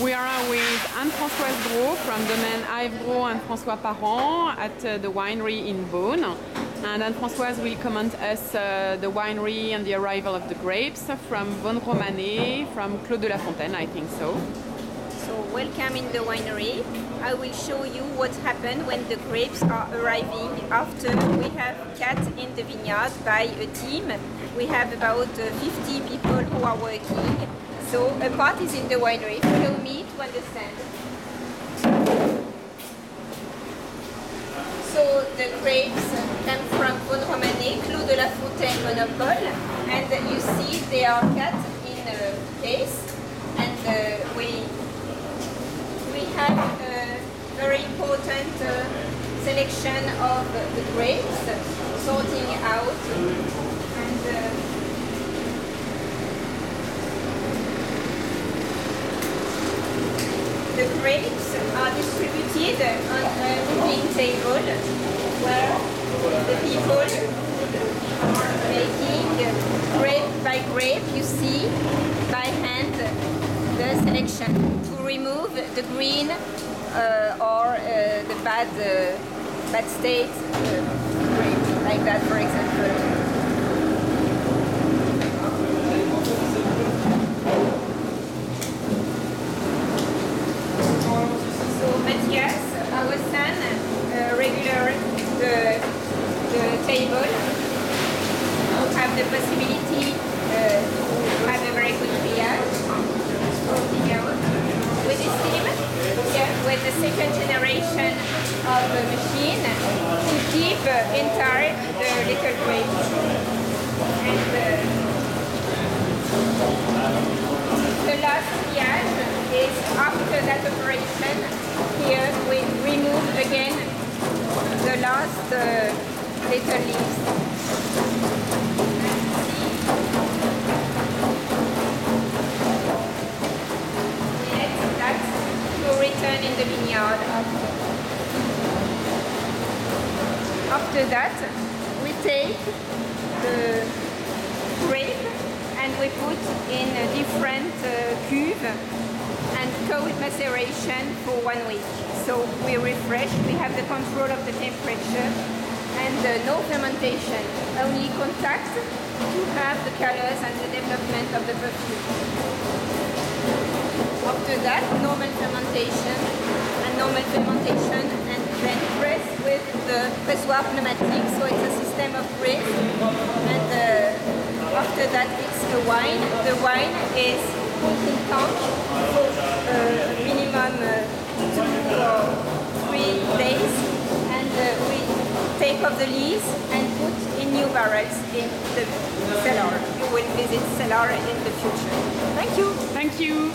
We are with Françoise GROS from Domaine AF GROS and François Parent at the winery in Vosne. And Françoise will comment us the winery and the arrival of the grapes from Vosne Romanée, from Clos de la Fontaine, I think so. So welcome in the winery. I will show you what happened when the grapes are arriving after we have cut in the vineyard by a team. We have about 50 people who are working. So a part is in the winery. Follow me to understand. So the grapes come from Vosne Romanée Clos de la Fontaine monopole, and you see they are cut in a case, and we have a very important selection of the grapes, sorting out, and the grapes are distributed on a moving table where the people are making grape by grape, you see, by hand, the selection to remove the green or the bad state grape, like that, for example. Our son regular the table to have the possibility to have a very good triage with this team, with the second generation of the machine to keep entire the little grapes. And the last triage is after that operation. Here we remove again the last little leaves. Let that to return in the vineyard. After that, we take the grape and we put in a different cuve and cold maceration for 1 week. So we refresh, we have the control of the temperature and no fermentation, only contact to have the colors and the development of the perfume. After that, normal fermentation and then press with the pressoir pneumatic, so it's a system of press, and after that it's the wine. The wine is put in tank for minimum 2 or 3 days, and we take off the leaves and put in new barrels in the cellar. You will visit cellar in the future. Thank you. Thank you.